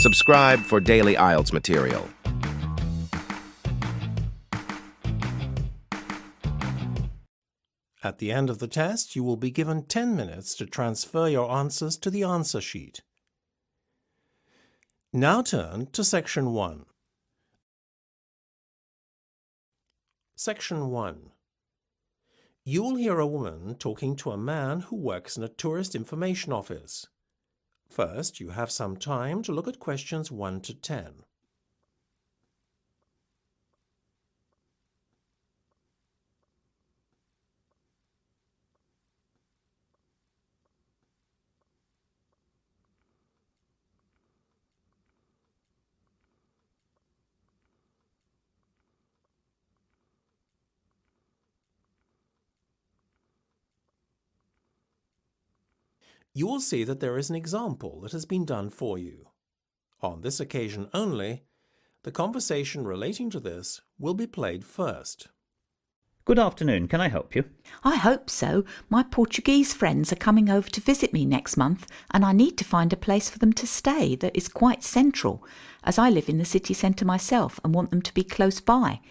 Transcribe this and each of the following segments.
Subscribe for daily IELTS material. At the end of the test, you will be given 10 minutes to transfer your answers to the answer sheet. Now turn to Section 1. Section 1. You will hear a woman talking to a man who works in a tourist information office. First, you have some time to look at questions 1 to 10. You will see that there is an example that has been done for you. On this occasion only, the conversation relating to this will be played first. Good afternoon. Can I help you? I hope so. My Portuguese friends are coming over to visit me next month, and I need to find a place for them to stay that is quite central, as I live in the city centre myself and want them to be close by.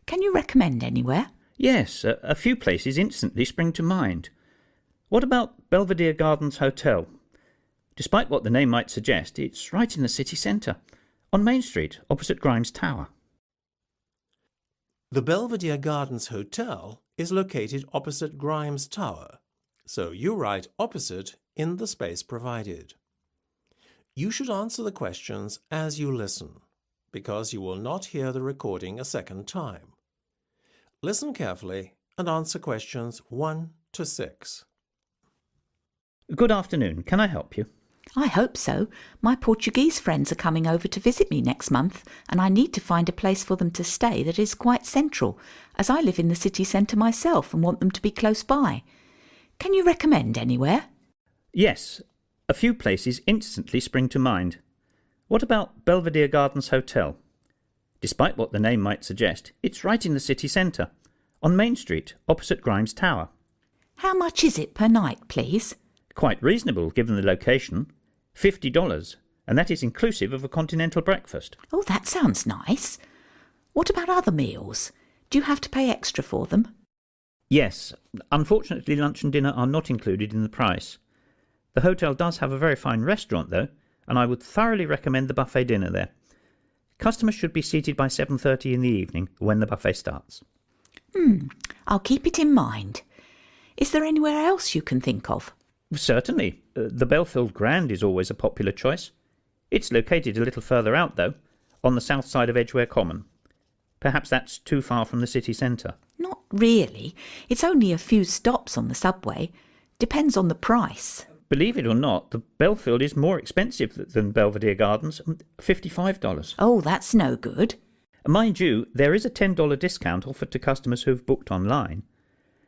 Can you recommend anywhere? Yes, a few places instantly spring to mind. What about Belvedere Gardens Hotel? Despite what the name might suggest, it's right in the city centre, on Main Street, opposite Grimes Tower. The Belvedere Gardens Hotel is located opposite Grimes Tower, so you write opposite in the space provided. You should answer the questions as you listen, because you will not hear the recording a second time. Listen carefully and answer questions 1 to 6. Good afternoon. Can I help you? I hope so. My Portuguese friends are coming over to visit me next month, and I need to find a place for them to stay that is quite central, as I live in the city centre myself and want them to be close by. Can you recommend anywhere? Yes, a few places instantly spring to mind. What about Belvedere Gardens Hotel? Despite what the name might suggest, it's right in the city centre, on Main Street, opposite Grimes Tower. How much is it per night, please? Quite reasonable given the location. $50, and that is inclusive of a continental breakfast. Oh, that sounds nice. What about other meals? Do you have to pay extra for them? Yes, unfortunately lunch and dinner are not included in the price. The hotel does have a very fine restaurant though, and I would thoroughly recommend the buffet dinner there. Customers should be seated by 7:30 in the evening when the buffet starts. I'll keep it in mind. Is there anywhere else you can think of? Certainly. The Belfield Grand is always a popular choice. It's located a little further out, though, on the south side of Edgware Common. Perhaps that's too far from the city centre. Not really. It's only a few stops on the subway. Depends on the price. Believe it or not, the Belfield is more expensive than Belvedere Gardens, $55. Oh, that's no good. Mind you, there is a $10 discount offered to customers who've booked online.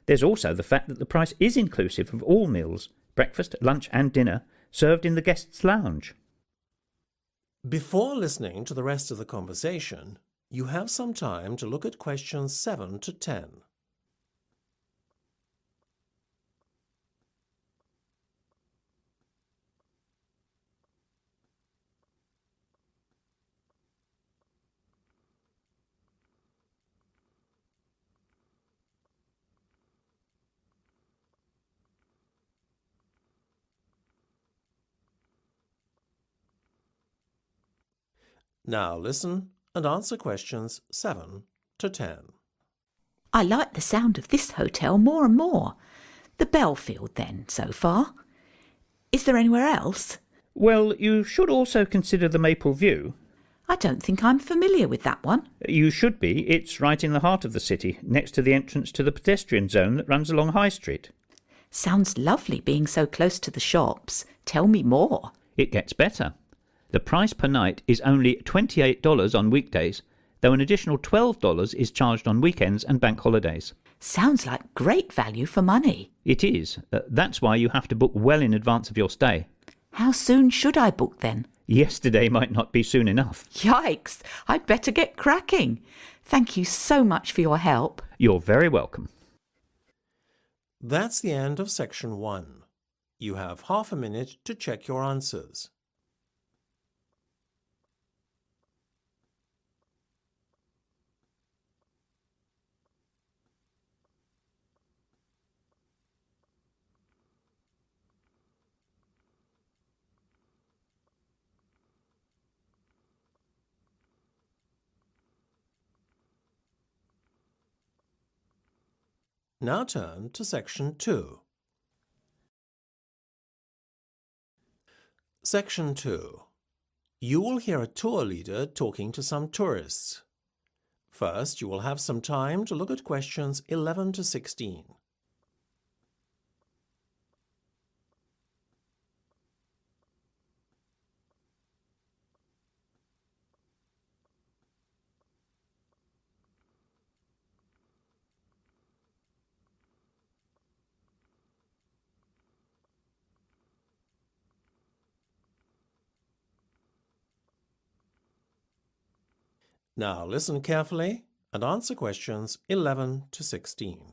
There's also the fact that the price is inclusive of all meals, breakfast, lunch and dinner, served in the guest's lounge. Before listening to the rest of the conversation, you have some time to look at questions 7 to 10. Now listen and answer questions 7 to 10. I like the sound of this hotel more and more. The Belfield, then, so far. Is there anywhere else? Well, you should also consider the Maple View. I don't think I'm familiar with that one. You should be. It's right in the heart of the city, next to the entrance to the pedestrian zone that runs along High Street. Sounds lovely being so close to the shops. Tell me more. It gets better. The price per night is only $28 on weekdays, though an additional $12 is charged on weekends and bank holidays. Sounds like great value for money. It is. That's why you have to book well in advance of your stay. How soon should I book then? Yesterday might not be soon enough. Yikes! I'd better get cracking. Thank you so much for your help. You're very welcome. That's the end of section 1. You have half a minute to check your answers. Now turn to Section 2. Section 2. You will hear a tour leader talking to some tourists. First, you will have some time to look at questions 11 to 16. Now listen carefully and answer questions 11 to 16.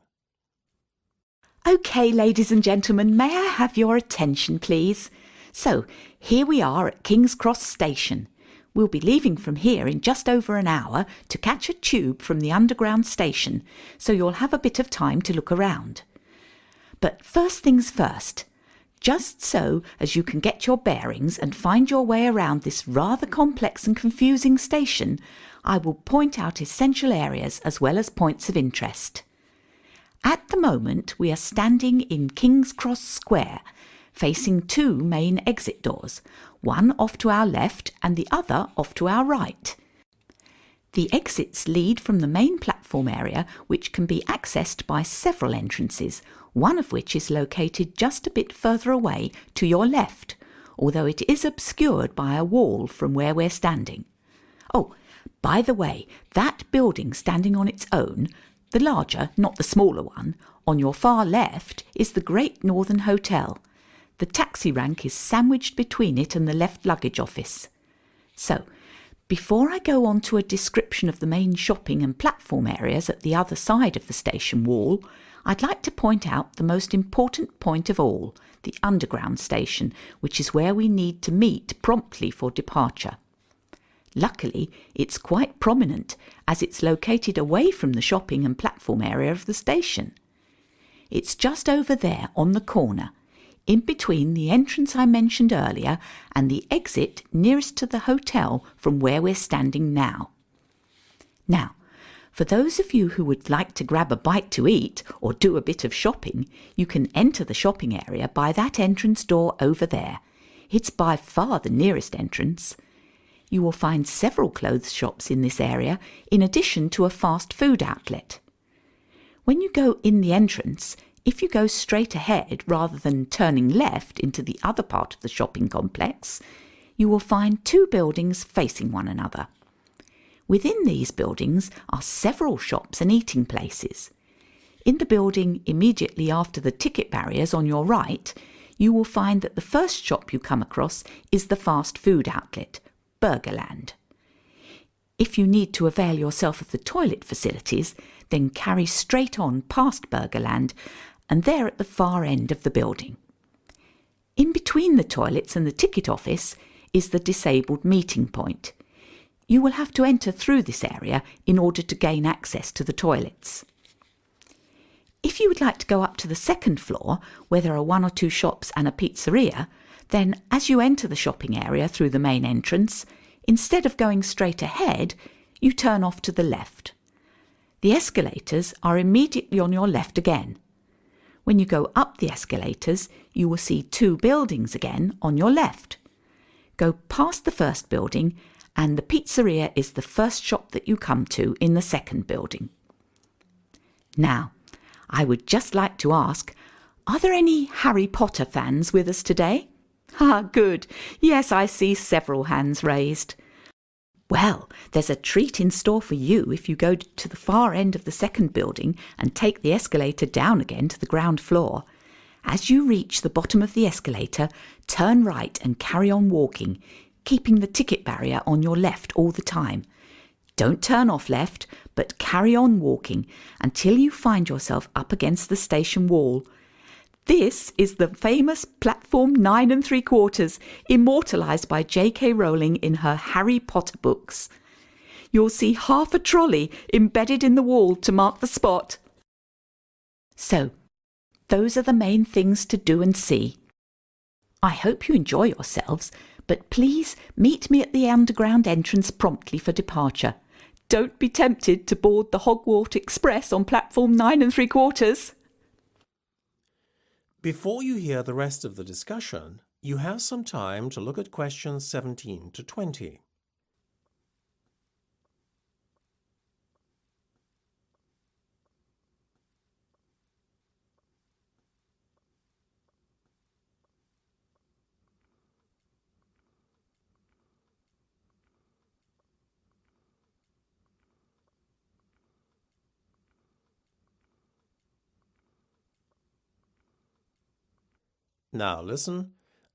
OK, ladies and gentlemen, may I have your attention, please? So, here we are at King's Cross Station. We'll be leaving from here in just over an hour to catch a tube from the underground station, so you'll have a bit of time to look around. But first things first, just so as you can get your bearings and find your way around this rather complex and confusing station, I will point out essential areas as well as points of interest. At the moment, we are standing in King's Cross Square, facing two main exit doors, one off to our left and the other off to our right. The exits lead from the main platform area, which can be accessed by several entrances, one of which is located just a bit further away to your left, although it is obscured by a wall from where we're standing. Oh, by the way, that building standing on its own, the larger, not the smaller one, on your far left is the Great Northern Hotel. The taxi rank is sandwiched between it and the left luggage office. So, before I go on to a description of the main shopping and platform areas at the other side of the station wall, I'd like to point out the most important point of all, the underground station, which is where we need to meet promptly for departure. Luckily, it's quite prominent as it's located away from the shopping and platform area of the station. It's just over there on the corner, in between the entrance I mentioned earlier and the exit nearest to the hotel from where we're standing now. Now, for those of you who would like to grab a bite to eat or do a bit of shopping, you can enter the shopping area by that entrance door over there. It's by far the nearest entrance. You will find several clothes shops in this area, in addition to a fast food outlet. When you go in the entrance, if you go straight ahead rather than turning left into the other part of the shopping complex, you will find two buildings facing one another. Within these buildings are several shops and eating places. In the building immediately after the ticket barriers on your right, you will find that the first shop you come across is the fast food outlet, Burgerland. If you need to avail yourself of the toilet facilities, then carry straight on past Burgerland and they're at the far end of the building. In between the toilets and the ticket office is the disabled meeting point. You will have to enter through this area in order to gain access to the toilets. If you would like to go up to the second floor, where there are one or two shops and a pizzeria, then as you enter the shopping area through the main entrance, instead of going straight ahead, you turn off to the left. The escalators are immediately on your left again. When you go up the escalators, you will see two buildings again on your left. Go past the first building, and the pizzeria is the first shop that you come to in the second building. Now, I would just like to ask, are there any Harry Potter fans with us today? Ah, good. Yes, I see several hands raised. Well, there's a treat in store for you if you go to the far end of the second building and take the escalator down again to the ground floor. As you reach the bottom of the escalator, turn right and carry on walking, keeping the ticket barrier on your left all the time. Don't turn off left, but carry on walking until you find yourself up against the station wall. This is the famous Platform 9 3/4, immortalised by J.K. Rowling in her Harry Potter books. You'll see half a trolley embedded in the wall to mark the spot. So, those are the main things to do and see. I hope you enjoy yourselves, but please meet me at the underground entrance promptly for departure. Don't be tempted to board the Hogwarts Express on platform 9 3/4. Before you hear the rest of the discussion, you have some time to look at questions 17 to 20. Now listen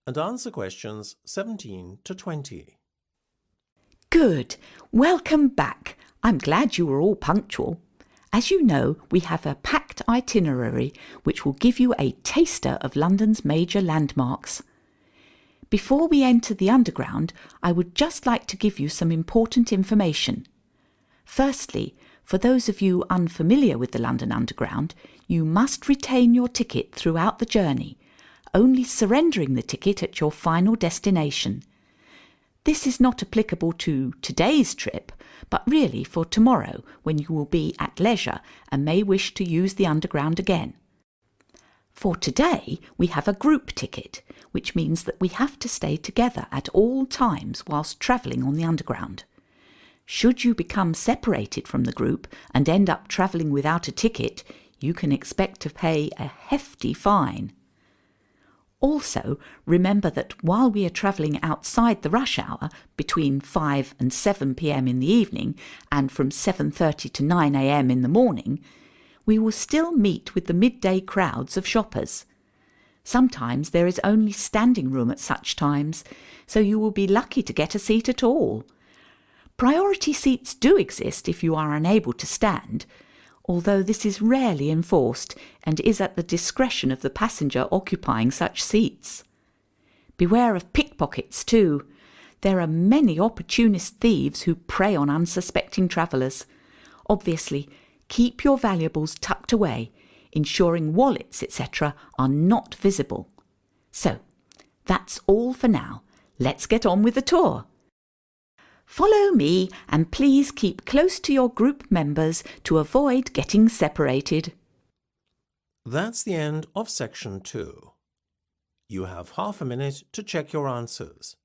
and answer questions 17 to 20. Good. Welcome back. I'm glad you were all punctual. As you know, we have a packed itinerary which will give you a taster of London's major landmarks. Before we enter the Underground, I would just like to give you some important information. Firstly, for those of you unfamiliar with the London Underground, you must retain your ticket throughout the journey, only surrendering the ticket at your final destination. This is not applicable to today's trip, but really for tomorrow when you will be at leisure and may wish to use the Underground again. For today, we have a group ticket, which means that we have to stay together at all times whilst travelling on the Underground. Should you become separated from the group and end up travelling without a ticket, you can expect to pay a hefty fine. Also, remember that while we are travelling outside the rush hour between 5 and 7 p.m. in the evening and from 7:30 to 9 a.m. in the morning, we will still meet with the midday crowds of shoppers. Sometimes there is only standing room at such times, so you will be lucky to get a seat at all. Priority seats do exist if you are unable to stand, although this is rarely enforced and is at the discretion of the passenger occupying such seats. Beware of pickpockets too. There are many opportunist thieves who prey on unsuspecting travellers. Obviously, keep your valuables tucked away, ensuring wallets, etc. are not visible. So, that's all for now. Let's get on with the tour. Follow me and please keep close to your group members to avoid getting separated. That's the end of section 2. You have half a minute to check your answers.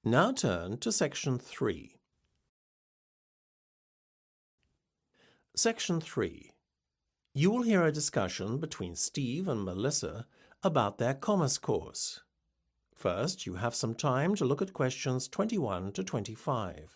Now turn to section 3. Section 3. You will hear a discussion between Steve and Melissa about their commerce course. First, you have some time to look at questions 21 to 25.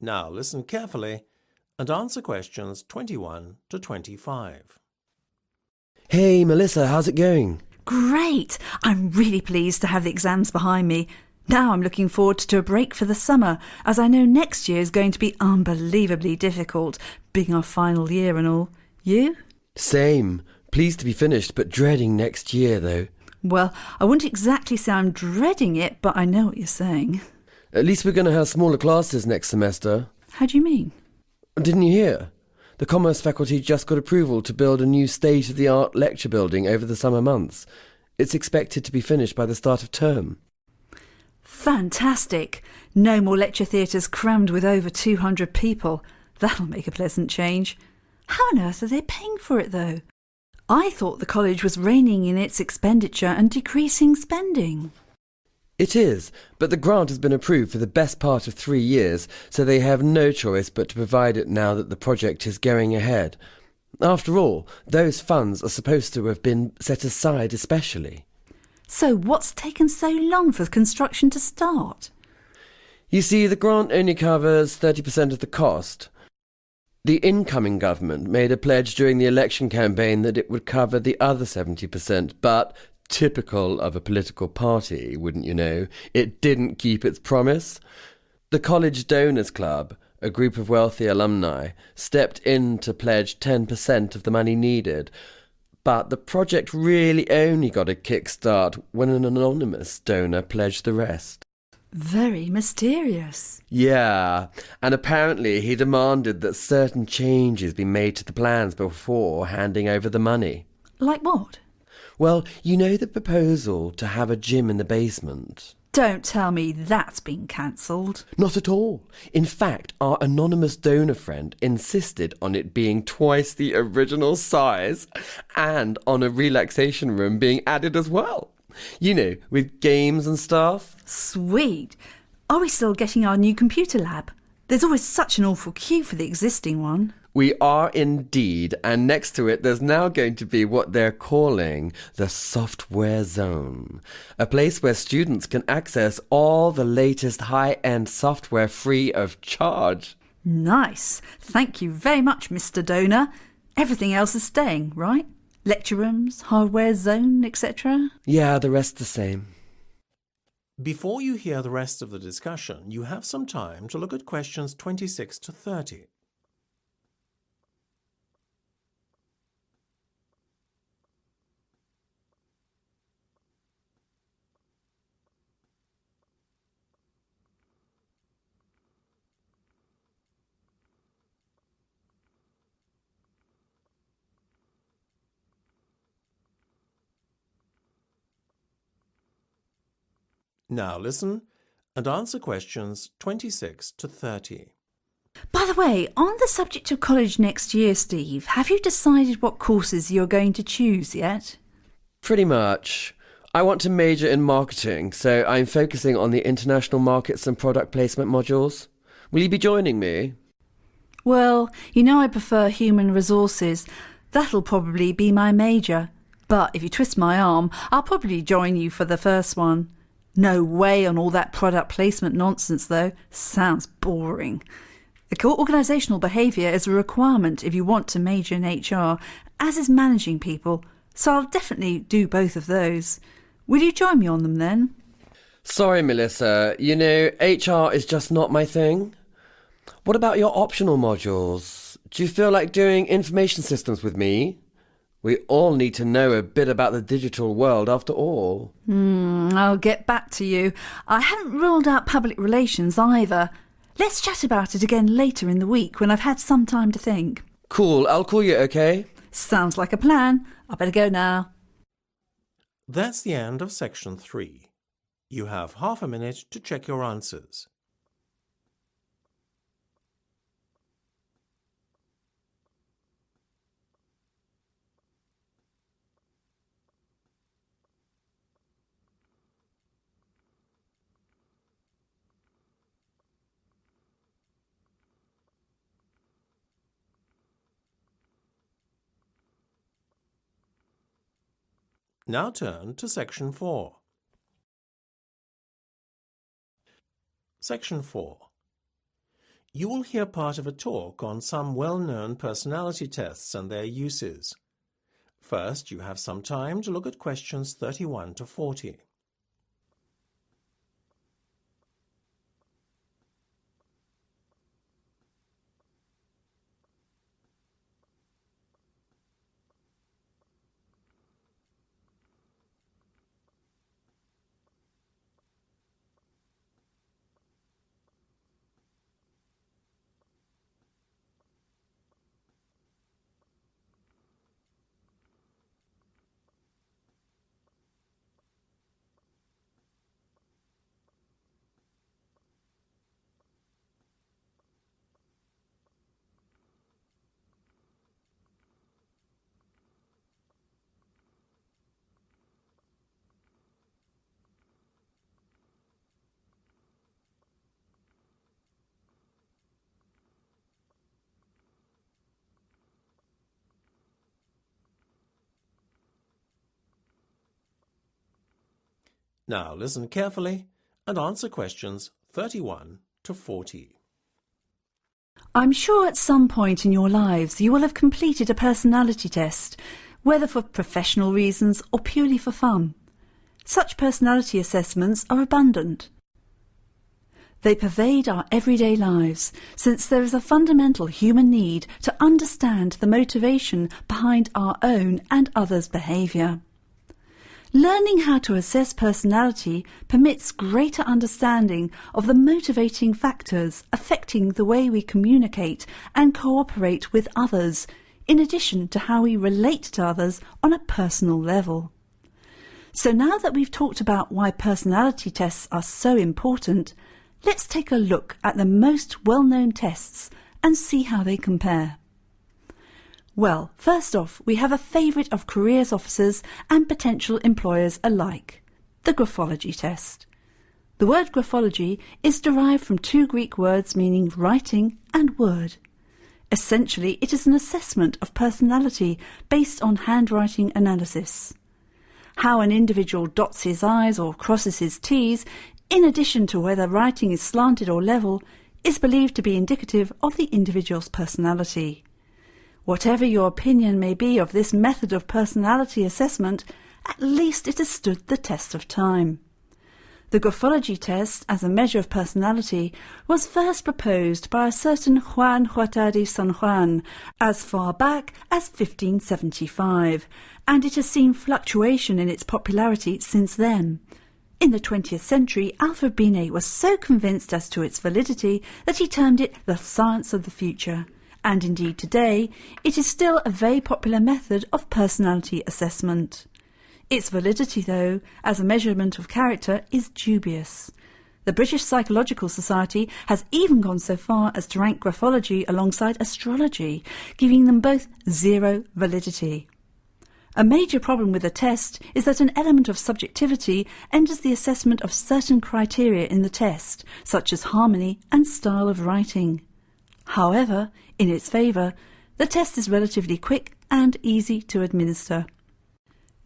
Now listen carefully and answer questions 21 to 25. Hey, Melissa, how's it going? Great! I'm really pleased to have the exams behind me. Now I'm looking forward to a break for the summer, as I know next year is going to be unbelievably difficult, being our final year and all. You? Same. Pleased to be finished, but dreading next year, though. Well, I wouldn't exactly say I'm dreading it, but I know what you're saying. At least we're going to have smaller classes next semester. How do you mean? Didn't you hear? The Commerce faculty just got approval to build a new state-of-the-art lecture building over the summer months. It's expected to be finished by the start of term. Fantastic! No more lecture theatres crammed with over 200 people. That'll make a pleasant change. How on earth are they paying for it, though? I thought the college was reining in its expenditure and decreasing spending. It is, but the grant has been approved for the best part of 3 years, so they have no choice but to provide it now that the project is going ahead. After all, those funds are supposed to have been set aside especially. So what's taken so long for the construction to start? You see, the grant only covers 30% of the cost. The incoming government made a pledge during the election campaign that it would cover the other 70%, but typical of a political party, wouldn't you know, it didn't keep its promise. The College Donors Club, a group of wealthy alumni, stepped in to pledge 10% of the money needed, but the project really only got a kickstart when an anonymous donor pledged the rest. Very mysterious. Yeah, and apparently he demanded that certain changes be made to the plans before handing over the money. Like what? Well, you know the proposal to have a gym in the basement? Don't tell me that's been cancelled. Not at all. In fact, our anonymous donor friend insisted on it being twice the original size and on a relaxation room being added as well. You know, with games and stuff. Sweet. Are we still getting our new computer lab? There's always such an awful queue for the existing one. We are indeed, and next to it there's now going to be what they're calling the software zone, a place where students can access all the latest high-end software free of charge. Nice. Thank you very much, Mr. Donor. Everything else is staying, right? Lecture rooms, hardware zone, etc.? Yeah, the rest the same. Before you hear the rest of the discussion, you have some time to look at questions 26 to 30. Now listen and answer questions 26 to 30. By the way, on the subject of college next year, Steve, have you decided what courses you're going to choose yet? Pretty much. I want to major in marketing, so I'm focusing on the international markets and product placement modules. Will you be joining me? Well, you know I prefer human resources. That'll probably be my major. But if you twist my arm, I'll probably join you for the first one. No way on all that product placement nonsense, though. Sounds boring. Organisational behaviour is a requirement if you want to major in HR, as is managing people. So I'll definitely do both of those. Will you join me on them then? Sorry, Melissa. You know, HR is just not my thing. What about your optional modules? Do you feel like doing information systems with me? We all need to know a bit about the digital world after all. I'll get back to you. I haven't ruled out public relations either. Let's chat about it again later in the week when I've had some time to think. Cool, I'll call you, okay? Sounds like a plan. I better go now. That's the end of section 3. You have half a minute to check your answers. Now turn to section 4. Section 4. You will hear part of a talk on some well-known personality tests and their uses. First, you have some time to look at questions 31 to 40. Now listen carefully and answer questions 31 to 40. I'm sure at some point in your lives you will have completed a personality test, whether for professional reasons or purely for fun. Such personality assessments are abundant. They pervade our everyday lives, since there is a fundamental human need to understand the motivation behind our own and others' behaviour. Learning how to assess personality permits greater understanding of the motivating factors affecting the way we communicate and cooperate with others, in addition to how we relate to others on a personal level. So now that we've talked about why personality tests are so important, let's take a look at the most well-known tests and see how they compare. Well, first off, we have a favourite of careers officers and potential employers alike, the graphology test. The word graphology is derived from two Greek words meaning writing and word. Essentially, it is an assessment of personality based on handwriting analysis. How an individual dots his I's or crosses his T's, in addition to whether writing is slanted or level, is believed to be indicative of the individual's personality. Whatever your opinion may be of this method of personality assessment, at least it has stood the test of time. The graphology test, as a measure of personality, was first proposed by a certain Juan Huerta de San Juan as far back as 1575, and it has seen fluctuation in its popularity since then. In the 20th century, Alfred Binet was so convinced as to its validity that he termed it the science of the future. And indeed today, it is still a very popular method of personality assessment. Its validity, though, as a measurement of character, is dubious. The British Psychological Society has even gone so far as to rank graphology alongside astrology, giving them both zero validity. A major problem with the test is that an element of subjectivity enters the assessment of certain criteria in the test, such as harmony and style of writing. However, in its favour, the test is relatively quick and easy to administer.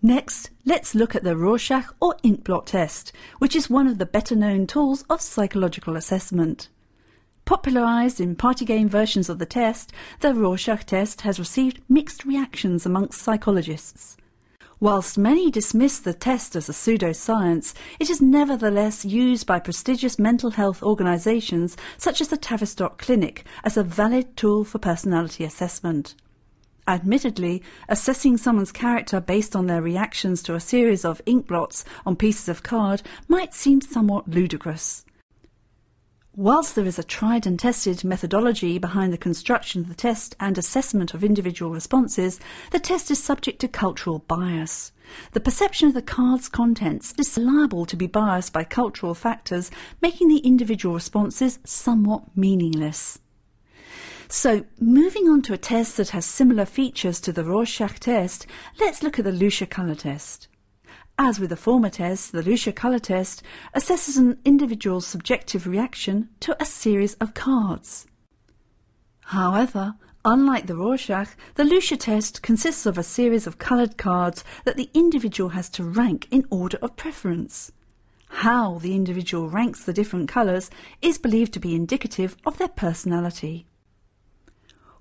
Next, let's look at the Rorschach or inkblot test, which is one of the better-known tools of psychological assessment. Popularised in party game versions of the test, the Rorschach test has received mixed reactions amongst psychologists. Whilst many dismiss the test as a pseudoscience, it is nevertheless used by prestigious mental health organisations such as the Tavistock Clinic as a valid tool for personality assessment. Admittedly, assessing someone's character based on their reactions to a series of inkblots on pieces of card might seem somewhat ludicrous. Whilst there is a tried and tested methodology behind the construction of the test and assessment of individual responses, the test is subject to cultural bias. The perception of the card's contents is liable to be biased by cultural factors, making the individual responses somewhat meaningless. So, moving on to a test that has similar features to the Rorschach test, let's look at the Lucia colour test. As with the former test, the Lucia colour test assesses an individual's subjective reaction to a series of cards. However, unlike the Rorschach, the Lucia test consists of a series of coloured cards that the individual has to rank in order of preference. How the individual ranks the different colours is believed to be indicative of their personality.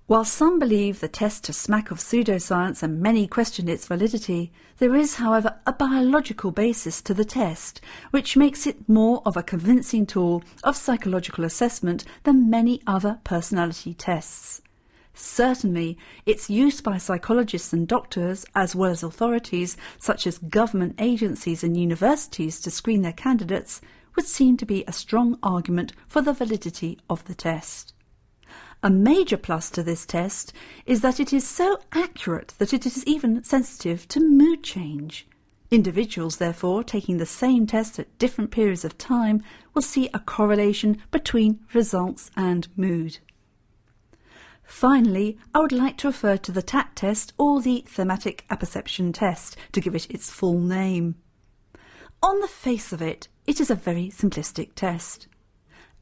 While some believe the test to smack of pseudoscience and many question its validity, there is, however, a biological basis to the test, which makes it more of a convincing tool of psychological assessment than many other personality tests. Certainly, its use by psychologists and doctors, as well as authorities such as government agencies and universities to screen their candidates, would seem to be a strong argument for the validity of the test. A major plus to this test is that it is so accurate that it is even sensitive to mood change. Individuals, therefore, taking the same test at different periods of time will see a correlation between results and mood. Finally, I would like to refer to the TAT test or the thematic apperception test to give it its full name. On the face of it, it is a very simplistic test.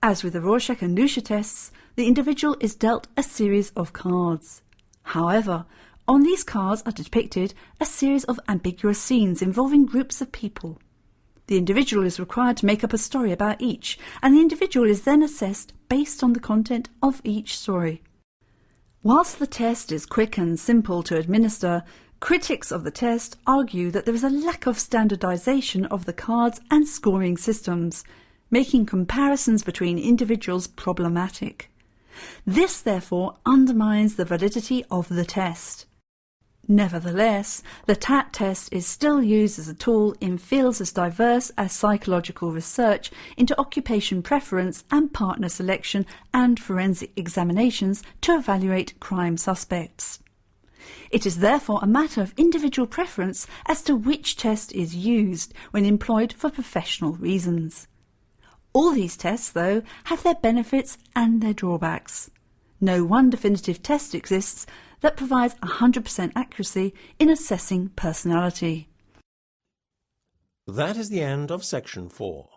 As with the Rorschach and Lucia tests, the individual is dealt a series of cards. However, on these cards are depicted a series of ambiguous scenes involving groups of people. The individual is required to make up a story about each, and the individual is then assessed based on the content of each story. Whilst the test is quick and simple to administer, critics of the test argue that there is a lack of standardisation of the cards and scoring systems, making comparisons between individuals problematic. This, therefore, undermines the validity of the test. Nevertheless, the TAT test is still used as a tool in fields as diverse as psychological research into occupation preference and partner selection and forensic examinations to evaluate crime suspects. It is therefore a matter of individual preference as to which test is used when employed for professional reasons. All these tests, though, have their benefits and their drawbacks. No one definitive test exists that provides 100% accuracy in assessing personality. That is the end of section 4.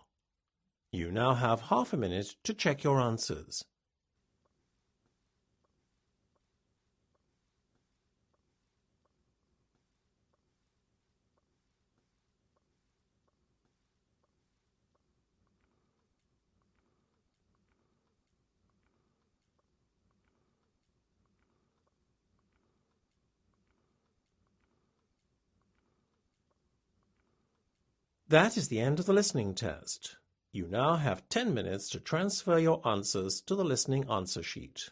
You now have half a minute to check your answers. That is the end of the listening test. You now have 10 minutes to transfer your answers to the listening answer sheet.